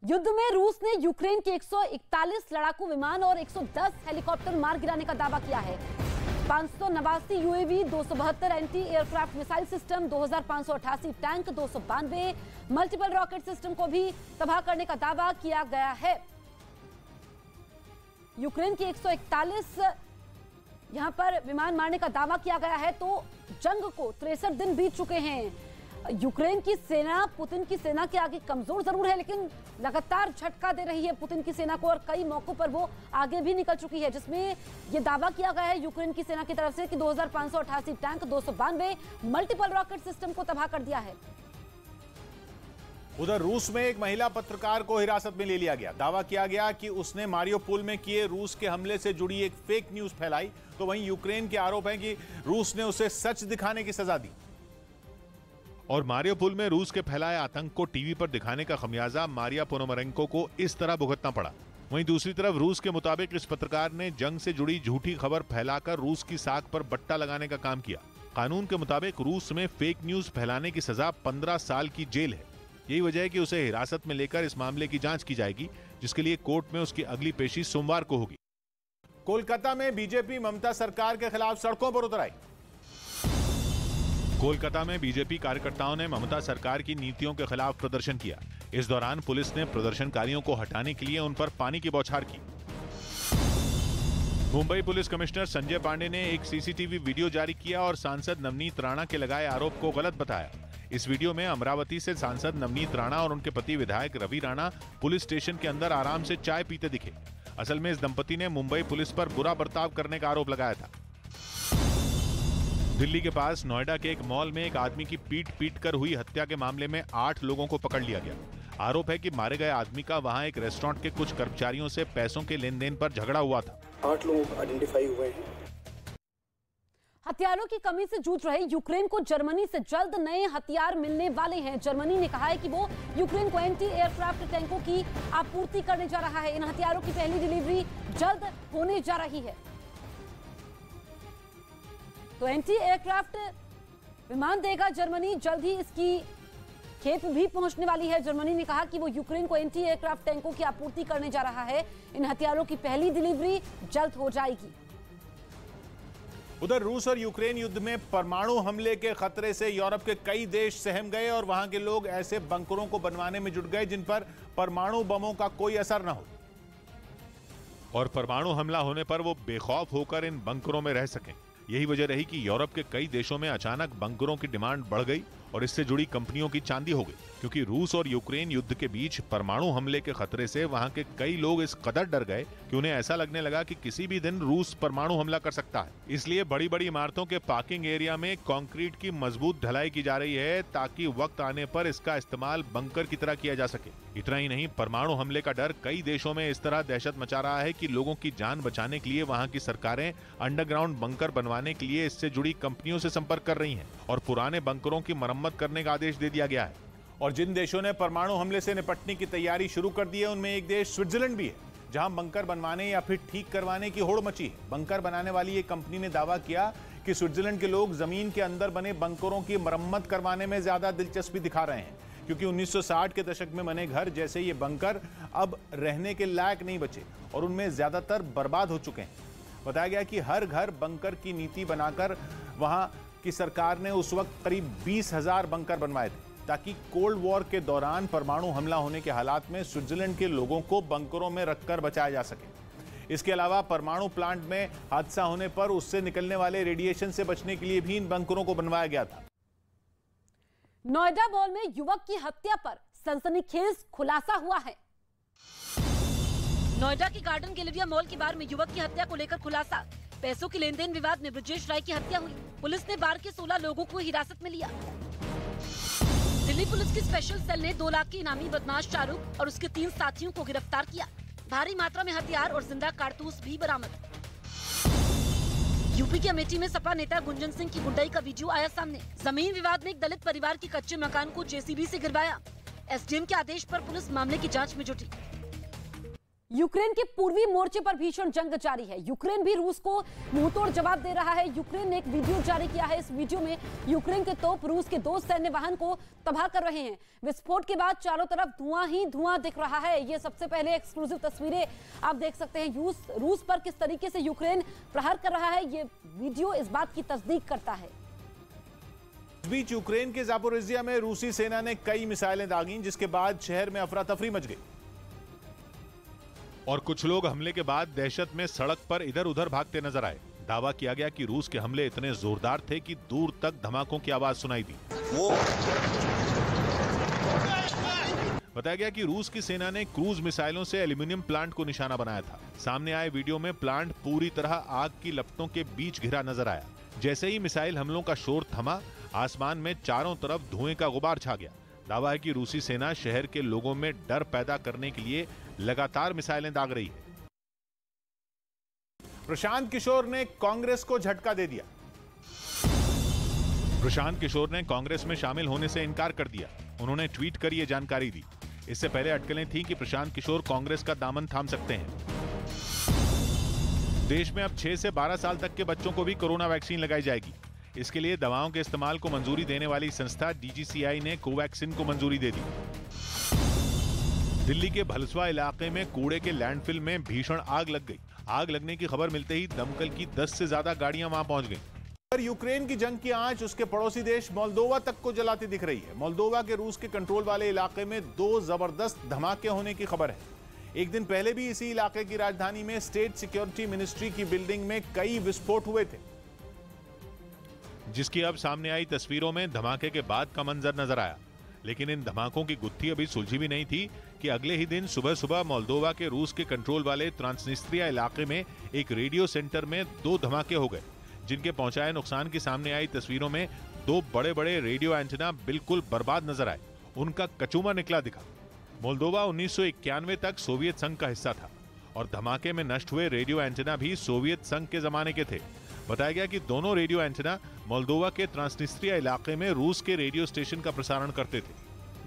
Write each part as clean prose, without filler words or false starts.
युद्ध में रूस ने यूक्रेन के 141 लड़ाकू विमान और 110 हेलीकॉप्टर मार गिराने का दावा किया है। 589 UAV, 272 anti aircraft missile system, 2588 tank, 292 multiple rocket system को भी तबाह करने का दावा किया गया है। यूक्रेन के 141 यहां पर विमान मारने का दावा किया गया है। तो जंग को 63 दिन बीत चुके हैं। यूक्रेन की सेना पुतिन की सेना के आगे कमजोर जरूर है, लेकिन लगातार झटका दे रही है पुतिन की सेना को और कई मौकों पर वो आगे भी निकल चुकी है, जिसमें ये दावा किया गया है यूक्रेन की सेना की तरफ से कि 2588 टैंक, 292 मल्टीपल रॉकेट सिस्टम को तबाह कर दिया है। उधर रूस में एक महिला पत्रकार को हिरासत में ले लिया गया। दावा किया गया कि उसने मारियोपोल में किए रूस के हमले से जुड़ी एक फेक न्यूज फैलाई। तो वहीं यूक्रेन के आरोप है कि रूस ने उसे सच दिखाने की सजा दी और मारियोपोल में रूस के फैलाए आतंक को टीवी पर दिखाने का खमियाजा मारिया पोनोमरेंको को इस तरह भुगतना पड़ा। वहीं दूसरी तरफ रूस के मुताबिक इस पत्रकार ने जंग से जुड़ी झूठी खबर फैलाकर रूस की साख पर बट्टा लगाने का काम किया। कानून के मुताबिक रूस में फेक न्यूज फैलाने की सजा 15 साल की जेल है। यही वजह है कि उसे हिरासत में लेकर इस मामले की जांच की जाएगी, जिसके लिए कोर्ट में उसकी अगली पेशी सोमवार को होगी। कोलकाता में बीजेपी ममता सरकार के खिलाफ सड़कों पर उतर आई। कोलकाता में बीजेपी कार्यकर्ताओं ने ममता सरकार की नीतियों के खिलाफ प्रदर्शन किया। इस दौरान पुलिस ने प्रदर्शनकारियों को हटाने के लिए उन पर पानी की बौछार की। मुंबई पुलिस कमिश्नर संजय पांडे ने एक सीसीटीवी वीडियो जारी किया और सांसद नवनीत राणा के लगाए आरोप को गलत बताया। इस वीडियो में अमरावती से सांसद नवनीत राणा और उनके पति विधायक रवि राणा पुलिस स्टेशन के अंदर आराम से चाय पीते दिखे। असल में इस दंपति ने मुंबई पुलिस पर बुरा बर्ताव करने का आरोप लगाया था। दिल्ली के पास नोएडा के एक मॉल में एक आदमी की पीट कर हुई हत्या के मामले में 8 लोगों को पकड़ लिया गया। आरोप है कि मारे गए आदमी का वहां एक रेस्टोरेंट के कुछ कर्मचारियों से पैसों के लेन देन पर झगड़ा हुआ था। 8 लोग आइडेंटिफाई हुए हैं। हथियारों की कमी से जूझ रहे यूक्रेन को जर्मनी से जल्द नए हथियार मिलने वाले हैं। जर्मनी ने कहा है कि वो यूक्रेन को एंटी एयरक्राफ्ट टैंकों की आपूर्ति करने जा रहा है। इन हथियारों की पहली डिलीवरी जल्द होने जा रही है। तो एंटी एयरक्राफ्ट विमान देगा जर्मनी, जल्द ही इसकी खेप भी पहुंचने वाली है। जर्मनी ने कहा कि वो यूक्रेन को एंटी एयरक्राफ्ट टैंकों की आपूर्ति करने जा रहा है। इन हथियारों की पहली डिलीवरी जल्द हो जाएगी। उधर रूस और यूक्रेन युद्ध में परमाणु हमले के खतरे से यूरोप के कई देश सहम गए और वहां के लोग ऐसे बंकरों को बनवाने में जुट गए जिन पर परमाणु बमों का कोई असर न हो और परमाणु हमला होने पर वो बेखौफ होकर इन बंकरों में रह सकें। यही वजह रही कि यूरोप के कई देशों में अचानक बंकरों की डिमांड बढ़ गई और इससे जुड़ी कंपनियों की चांदी हो गई, क्योंकि रूस और यूक्रेन युद्ध के बीच परमाणु हमले के खतरे से वहां के कई लोग इस कदर डर गए कि उन्हें ऐसा लगने लगा कि किसी भी दिन रूस परमाणु हमला कर सकता है। इसलिए बड़ी बड़ी इमारतों के पार्किंग एरिया में कंक्रीट की मजबूत ढलाई की जा रही है, ताकि वक्त आने पर इसका इस्तेमाल बंकर की तरह किया जा सके। इतना ही नहीं, परमाणु हमले का डर कई देशों में इस तरह दहशत मचा रहा है कि लोगों की जान बचाने के लिए वहां की सरकारें अंडरग्राउंड बंकर बनवाने के लिए इससे जुड़ी कंपनियों से संपर्क कर रही हैं और पुराने बंकरों की मरम्मत करने का आदेश दे दिया गया है। और जिन देशों ने परमाणु हमले से निपटने की तैयारी शुरू कर दी है, उनमें एक देश स्विट्जरलैंड भी है, जहां बंकर बनवाने या फिर ठीक करवाने की होड़ मची है। बंकर बनाने वाली एक कंपनी ने दावा किया कि स्विट्जरलैंड के लोग जमीन के अंदर बने बंकरों की मरम्मत करवाने में ज्यादा दिलचस्पी दिखा रहे हैं, क्योंकि 1960 के दशक में बने घर जैसे ये बंकर अब रहने के लायक नहीं बचे और उनमें ज्यादातर बर्बाद हो चुके हैं। बताया गया कि हर घर बंकर की नीति बनाकर वहां की सरकार ने उस वक्त करीब 20,000 बंकर बनवाए थे, ताकि कोल्ड वॉर के दौरान परमाणु हमला होने के हालात में स्विट्जरलैंड के लोगों को बंकरों में रखकर बचाया जा सके। इसके अलावा परमाणु प्लांट में हादसा होने पर उससे निकलने वाले रेडिएशन से बचने के लिए भी इन बंकरों को बनवाया गया था। नोएडा मॉल में युवक की हत्या पर सनसनीखेज खुलासा हुआ है। नोएडा के गार्डन गैलेरिया मॉल के बार में युवक की हत्या को लेकर खुलासा। पैसों के लेन देन विवाद में ब्रजेश राय की हत्या हुई। पुलिस ने बार के 16 लोगों को हिरासत में लिया। दिल्ली पुलिस की स्पेशल सेल ने 2 लाख के इनामी बदमाश शाहरुख और उसके 3 साथियों को गिरफ्तार किया। भारी मात्रा में हथियार और जिंदा कारतूस भी बरामद। यूपी के अमेठी में सपा नेता गुंजन सिंह की गुंडाई का वीडियो आया सामने। जमीन विवाद में एक दलित परिवार के कच्चे मकान को जेसीबी से गिरवाया। एसडीएम के आदेश पर पुलिस मामले की जांच में जुटी। यूक्रेन के पूर्वी मोर्चे पर भीषण जंग जारी है। यूक्रेन भी रूस को मुंहतोड़ जवाब दे रहा है। यूक्रेन ने एक वीडियो जारी किया है। इस वीडियो में यूक्रेन के तोप रूस के 2 सैन्य वाहन को तबाह कर रहे हैं। विस्फोट के बाद चारों तरफ धुआं ही धुआं दिख रहा है। ये सबसे पहले एक्सक्लूसिव तस्वीरें आप देख सकते हैं। रूस पर किस तरीके से यूक्रेन प्रहार कर रहा है, ये वीडियो इस बात की तस्दीक करता है। इस बीच यूक्रेन के ज़ापोरिज़िया में रूसी सेना ने कई मिसाइलें दागीं, जिसके बाद शहर में अफरा तफरी मच गई और कुछ लोग हमले के बाद दहशत में सड़क पर इधर उधर भागते नजर आए। दावा किया गया कि रूस के हमले इतने जोरदार थे कि दूर तक धमाकों की आवाज सुनाई दी। बताया गया कि रूस की सेना ने क्रूज मिसाइलों से एल्यूमिनियम प्लांट को निशाना बनाया था। सामने आए वीडियो में प्लांट पूरी तरह आग की लपटों के बीच घिरा नजर आया। जैसे ही मिसाइल हमलों का शोर थमा, आसमान में चारों तरफ धुएं का गुबार छा गया। दावा है कि रूसी सेना शहर के लोगों में डर पैदा करने के लिए लगातार मिसाइलें दाग रही है। प्रशांत किशोर ने कांग्रेस को झटका दे दिया। प्रशांत किशोर ने कांग्रेस में शामिल होने से इनकार कर दिया। उन्होंने ट्वीट कर यह जानकारी दी। इससे पहले अटकलें थीं कि प्रशांत किशोर कांग्रेस का दामन थाम सकते हैं। देश में अब 6 से 12 साल तक के बच्चों को भी कोरोना वैक्सीन लगाई जाएगी। इसके लिए दवाओं के इस्तेमाल को मंजूरी देने वाली संस्था DGCI ने कोवैक्सीन को मंजूरी दे दी। दिल्ली के भलसवा इलाके में कूड़े के लैंडफिल में भीषण आग लग गई। आग लगने की खबर मिलते ही दमकल की 10 से ज्यादा गाड़ियां वहां पहुंच गईं। पर यूक्रेन की जंग की आंच उसके पड़ोसी देश मोल्दोवा तक को जलाती दिख रही है। मोल्दोवा के रूस के कंट्रोल वाले इलाके में 2 जबरदस्त धमाके होने की खबर है। एक दिन पहले भी इसी इलाके की राजधानी में स्टेट सिक्योरिटी मिनिस्ट्री की बिल्डिंग में कई विस्फोट हुए थे, जिसकी अब सामने आई तस्वीरों में धमाके के बाद का मंजर नजर आया। लेकिन इन धमाकों की गुत्थी अभी सुलझी भी नहीं थी कि अगले ही दिन सुबह सुबह मोल्दोवा के रूस के कंट्रोल वाले ट्रांसनिस्ट्रिया इलाके में एक रेडियो सेंटर में 2 धमाके हो गए, जिनके पहुंचाए नुकसान की सामने आई तस्वीरों में 2 बड़े बड़े रेडियो एंटेना बिल्कुल बर्बाद नजर आए। उनका कचूमा निकला दिखा। मोल्दोवा 1991 तक सोवियत संघ का हिस्सा था और धमाके में नष्ट हुए रेडियो एंटेना भी सोवियत संघ के जमाने के थे। बताया गया कि दोनों रेडियो एंटेना मोल्दोवा के ट्रांसनिस्ट्रिया इलाके में रूस के रेडियो स्टेशन का प्रसारण करते थे।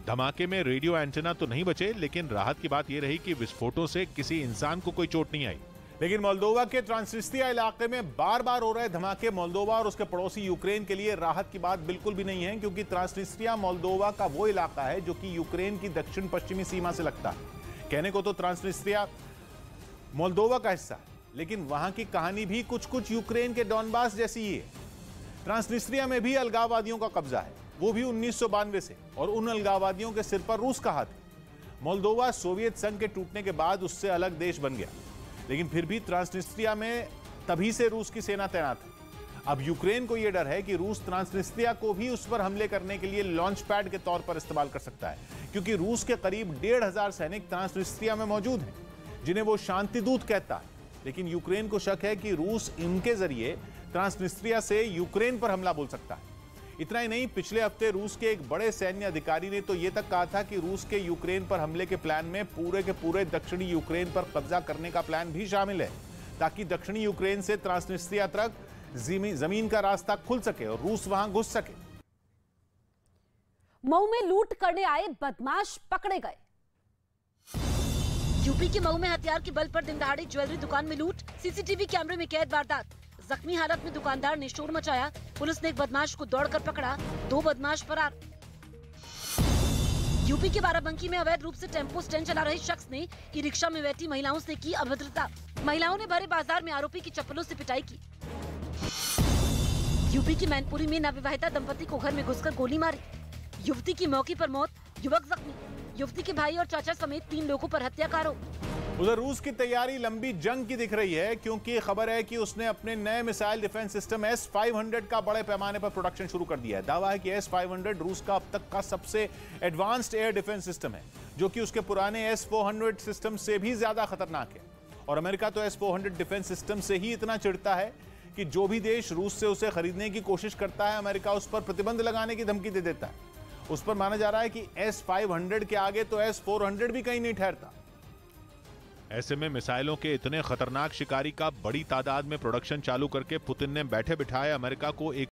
धमाके में रेडियो एंटेना तो नहीं बचे, लेकिन राहत की बात यह रही कि विस्फोटों से किसी इंसान को कोई चोट नहीं आई। लेकिन मोल्दोवा के ट्रांसनिस्ट्रिया इलाके में बार बार हो रहे धमाके मोल्दोवा और उसके पड़ोसी यूक्रेन के लिए राहत की बात बिल्कुल भी नहीं है, क्योंकि ट्रांसनिस्ट्रिया मोल्दोवा का वो इलाका है जो कि यूक्रेन की दक्षिण पश्चिमी सीमा से लगता है। कहने को तो ट्रांसनिस्ट्रिया मोल्दोवा का हिस्सा है, लेकिन वहां की कहानी भी कुछ कुछ यूक्रेन के डॉनबास जैसी ही है। ट्रांसनिस्ट्रिया में भी अलगाववादियों का कब्जा है, वो भी 1992 से, और उन अलगाववादियों के सिर पर रूस का हाथ है। मोल्दोवा सोवियत संघ के टूटने के बाद उससे अलग देश बन गया, लेकिन फिर भी ट्रांसनिस्ट्रिया में तभी से रूस की सेना तैनात है। अब यूक्रेन को यह डर है कि रूस ट्रांसनिस्ट्रिया को भी उस पर हमले करने के लिए लॉन्च पैड के तौर पर इस्तेमाल कर सकता है, क्योंकि रूस के करीब 1,500 सैनिक ट्रांसनिस्ट्रिया में मौजूद हैं, जिन्हें वो शांति दूत कहता है। लेकिन यूक्रेन को शक है कि रूस इनके जरिए ट्रांसनिस्ट्रिया से यूक्रेन पर हमला बोल सकता है। इतना ही नहीं, पिछले हफ्ते रूस के एक बड़े सैन्य अधिकारी ने तो यह तक कहा था कि रूस के यूक्रेन पर हमले के प्लान में पूरे के पूरे दक्षिणी यूक्रेन पर कब्जा करने का प्लान भी शामिल है, ताकि दक्षिणी यूक्रेन से ट्रांसनिस्ट्रिया तक जमीन का रास्ता खुल सके और रूस वहां घुस सके। मऊ में लूट करने आए बदमाश पकड़े गए। यूपी के मऊ में हथियार के बल पर दिन दहाड़े ज्वेलरी दुकान में लूट, सीसीटीवी कैमरे में कैद वारदात। जख्मी हालत में दुकानदार ने शोर मचाया। पुलिस ने एक बदमाश को दौड़कर पकड़ा, 2 बदमाश फरार। यूपी के बाराबंकी में अवैध रूप से टेम्पो स्टैंड चला रहे शख्स ने ई रिक्शा में बैठी महिलाओं से की अभद्रता। महिलाओं ने भरे बाजार में आरोपी की चप्पलों से पिटाई की। यूपी की मैनपुरी में नवविवाहिता दंपति को घर में घुसकर गोली मारी, युवती की मौके पर मौत, युवक जख्मी। युवती के भाई और चाचा समेत 3 लोगों पर हत्या का आरोप। उधर रूस की तैयारी लंबी जंग की दिख रही है, क्योंकि खबर है कि उसने अपने नए मिसाइल डिफेंस सिस्टम S-500 का बड़े पैमाने पर प्रोडक्शन शुरू कर दिया है। दावा है कि S-500 रूस का अब तक का सबसे एडवांस्ड एयर डिफेंस सिस्टम है, जो कि उसके पुराने S-400 सिस्टम से भी ज्यादा खतरनाक है। और अमेरिका तो S-400 डिफेंस सिस्टम से ही इतना चिढ़ता है कि जो भी देश रूस से उसे खरीदने की कोशिश करता है, अमेरिका उस पर प्रतिबंध लगाने की धमकी दे देता है। उस पर माना जा रहा है कि S-500 के आगे तो S-400 भी कहीं नहीं ठहरता। ऐसे में मिसाइलों के इतने खतरनाक शिकारी का बड़ी तादाद में प्रोडक्शन चालू करके पुतिन ने बैठे बिठाए अमेरिका को एक